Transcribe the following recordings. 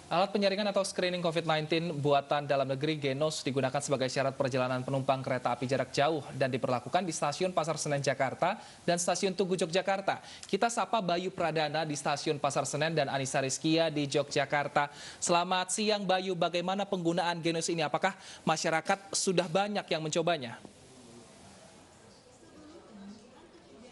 Alat penyaringan atau screening COVID-19 buatan dalam negeri Genos digunakan sebagai syarat perjalanan penumpang kereta api jarak jauh dan diberlakukan di Stasiun Pasar Senen Jakarta dan Stasiun Tugu Yogyakarta. Kita sapa Bayu Pradana di Stasiun Pasar Senen dan Anissa Rizkia di Yogyakarta. Selamat siang Bayu, bagaimana penggunaan Genos ini? Apakah masyarakat sudah banyak yang mencobanya?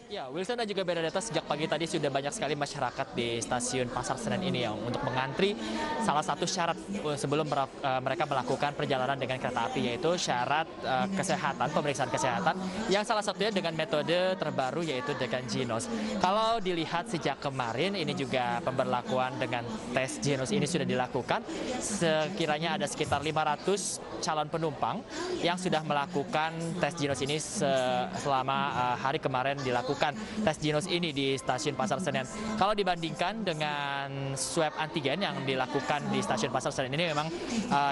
Ya, Wilson dan juga Bernadetta, sejak pagi tadi sudah banyak sekali masyarakat di stasiun Pasar Senen ini yang untuk mengantri salah satu syarat sebelum mereka melakukan perjalanan dengan kereta api, yaitu syarat kesehatan, pemeriksaan kesehatan yang salah satunya dengan metode terbaru yaitu dengan Genos. Kalau dilihat sejak kemarin ini juga pemberlakuan dengan tes Genos ini sudah dilakukan, sekiranya ada sekitar 500 calon penumpang yang sudah melakukan tes Genos ini selama hari kemarin dilakukan tes Genos ini di stasiun Pasar Senen. Kalau dibandingkan dengan swab antigen yang dilakukan di stasiun Pasar Senen ini memang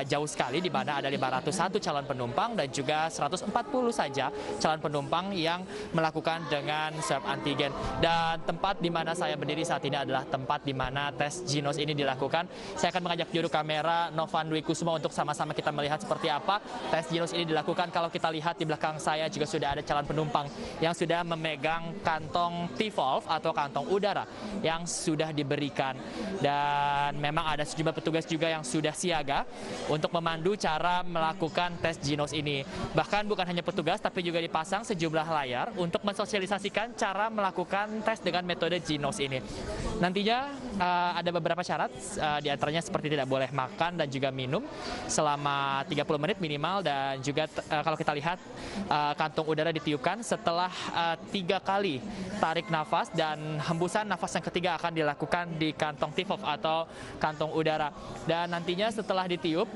jauh sekali, di mana ada 501 calon penumpang dan juga 140 saja calon penumpang yang melakukan dengan swab antigen. Dan tempat di mana saya berdiri saat ini adalah tempat di mana tes Genos ini dilakukan. Saya akan mengajak juru kamera Novan Dwi Kusuma untuk sama-sama kita melihat seperti apa tes Genos ini dilakukan. Kalau kita lihat di belakang saya juga sudah ada calon penumpang yang sudah memegang kantong T-valve atau kantong udara yang sudah diberikan, dan memang ada sejumlah petugas juga yang sudah siaga untuk memandu cara melakukan tes Genos ini. Bahkan bukan hanya petugas tapi juga dipasang sejumlah layar untuk mensosialisasikan cara melakukan tes dengan metode Genos ini. Nantinya ada beberapa syarat, diantaranya seperti tidak boleh makan dan juga minum selama 30 menit minimal, dan juga kalau kita lihat kantong udara ditiupkan setelah 3 kali tarik nafas, dan hembusan nafas yang ketiga akan dilakukan di kantong T-valve atau kantong udara. Dan nantinya setelah ditiup,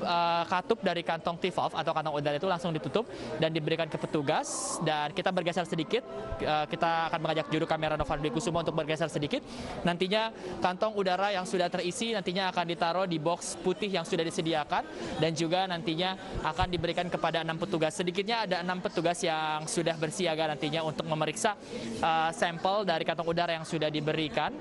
katup dari kantong T-valve atau kantong udara itu langsung ditutup dan diberikan ke petugas. Dan kita bergeser sedikit, kita akan mengajak juru kamera Novan Dwi Kusuma untuk bergeser sedikit. Nantinya kantong udara yang sudah terisi nantinya akan ditaruh di box putih yang sudah disediakan, dan juga nantinya akan diberikan kepada 6 petugas. Sedikitnya ada 6 petugas yang sudah bersiaga nantinya untuk memeriksa sampel dari kantong udara yang sudah diberikan,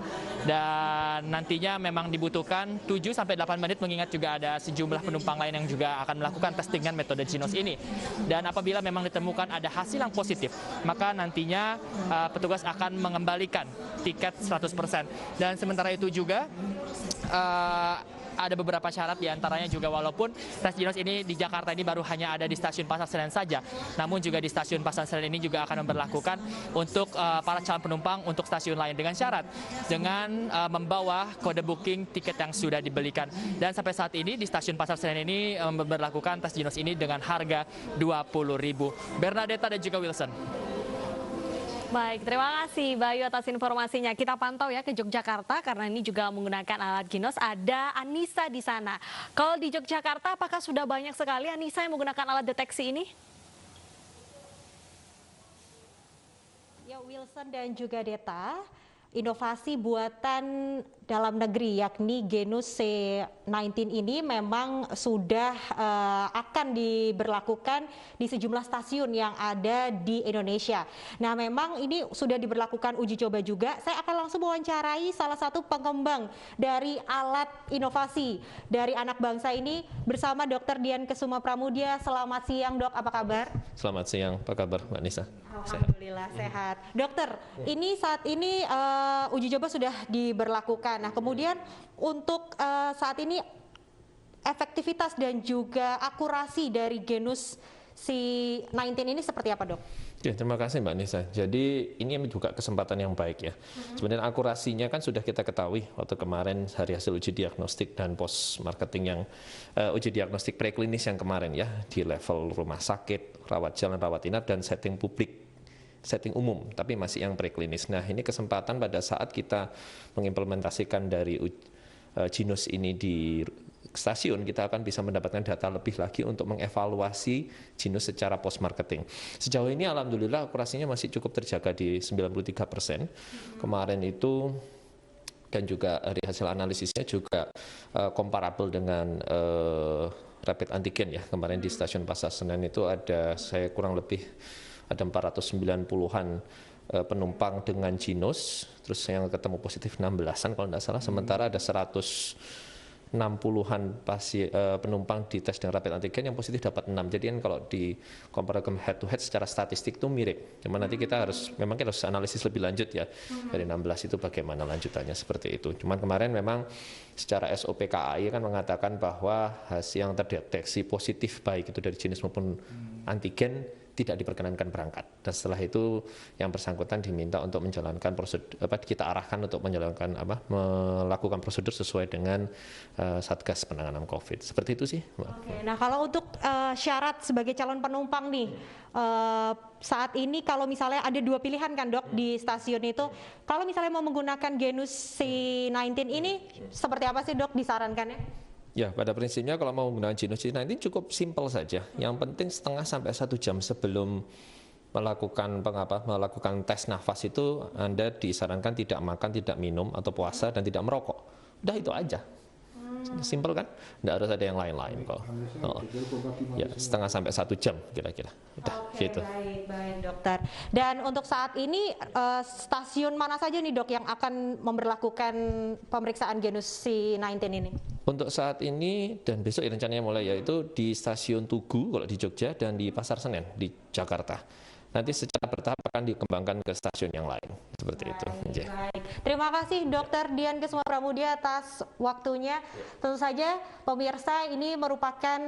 dan nantinya memang dibutuhkan 7-8 menit, mengingat juga ada sejumlah penumpang lain yang juga akan melakukan tes dengan metode Genos ini. Dan apabila memang ditemukan ada hasil yang positif, maka nantinya petugas akan mengembalikan tiket 100%. Dan sementara itu juga ada beberapa syarat, diantaranya juga walaupun tes Genos ini di Jakarta ini baru hanya ada di stasiun Pasar Senen saja, namun juga di stasiun Pasar Senen ini juga akan memberlakukan untuk para calon penumpang untuk stasiun lain dengan syarat dengan membawa kode booking tiket yang sudah dibelikan. Dan sampai saat ini di stasiun Pasar Senen ini memberlakukan tes Genos ini dengan harga Rp20.000. Bernadetta dan juga Wilson. Baik, terima kasih Bayu atas informasinya. Kita pantau ya ke Yogyakarta karena ini juga menggunakan alat Genos. Ada Anissa di sana. Kalau di Yogyakarta apakah sudah banyak sekali Anissa yang menggunakan alat deteksi ini? Ya, Wilson dan juga Deta, inovasi buatan dalam negeri yakni Genos C19 ini memang sudah akan diberlakukan di sejumlah stasiun yang ada di Indonesia. Nah, memang ini sudah diberlakukan uji coba juga. Saya akan langsung mewawancarai salah satu pengembang dari alat inovasi dari anak bangsa ini bersama Dr. Dian Kesuma Pramudia. Selamat siang, Dok. Apa kabar? Selamat siang. Apa kabar, Mbak Nisa? Alhamdulillah sehat. Dokter, ini saat ini uji coba sudah diberlakukan. Nah, kemudian untuk saat ini efektivitas dan juga akurasi dari Genos C19 ini seperti apa, Dok? Ya, terima kasih Mbak Nisa. Jadi ini juga kesempatan yang baik ya. Sebenarnya akurasinya kan sudah kita ketahui waktu kemarin hari hasil uji diagnostik dan post marketing yang uji diagnostik preklinis yang kemarin ya, di level rumah sakit, rawat jalan, rawat inap, dan setting publik, setting umum, tapi masih yang preklinis. Nah, ini kesempatan pada saat kita mengimplementasikan dari Genos ini di stasiun, kita akan bisa mendapatkan data lebih lagi untuk mengevaluasi Genos secara post marketing. Sejauh ini alhamdulillah akurasinya masih cukup terjaga di 93%. Kemarin itu, dan juga dari hasil analisisnya juga komparabel dengan rapid antigen ya. Kemarin di stasiun Pasar Senen itu ada, saya kurang lebih ada 490-an penumpang dengan Genos, terus yang ketemu positif 16-an kalau tidak salah, sementara ada 100 60-an penumpang di tes dengan rapid antigen yang positif dapat 6. Jadi kan kalau di comparative head to head secara statistik itu mirip. Cuma nanti kita harus analisis lebih lanjut ya. Dari 16 itu bagaimana lanjutannya seperti itu. Cuman kemarin memang secara SOP KAI kan mengatakan bahwa hasil yang terdeteksi positif baik itu dari jenis maupun antigen tidak diperkenankan berangkat. Dan setelah itu yang bersangkutan diminta untuk menjalankan prosedur, kita arahkan untuk melakukan prosedur sesuai dengan Satgas Penanganan COVID. Seperti itu sih, Mbak. Oke, nah kalau untuk syarat sebagai calon penumpang nih, saat ini kalau misalnya ada 2 pilihan kan dok di stasiun itu, kalau misalnya mau menggunakan Genus C19 ini seperti apa sih dok disarankannya? Ya, pada prinsipnya kalau mau menggunakan Genus C19 cukup simpel saja. Yang penting setengah sampai 1 jam sebelum melakukan tes nafas itu Anda disarankan tidak makan, tidak minum atau puasa dan tidak merokok. Udah itu aja. Simpel kan? Nggak harus ada yang lain-lain kok. Ya, setengah sampai 1 jam kira-kira. Udah gitu. Baik dokter. Dan untuk saat ini stasiun mana saja nih dok yang akan memberlakukan pemeriksaan Genus C19 ini? Untuk saat ini dan besok rencananya mulai yaitu di Stasiun Tugu kalau di Jogja dan di Pasar Senen di Jakarta. Nanti secara bertahap akan dikembangkan ke stasiun yang lain seperti itu. Baik. Terima kasih Dr. Dian Kesuma Pramudia atas waktunya. Tentu saja pemirsa ini merupakan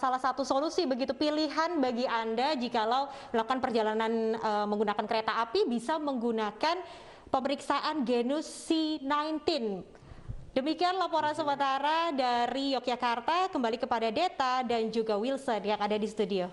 salah satu solusi begitu pilihan bagi Anda jikalau melakukan perjalanan menggunakan kereta api bisa menggunakan pemeriksaan Genus C19. Demikian laporan sementara dari Yogyakarta, kembali kepada Deta dan juga Wilson yang ada di studio.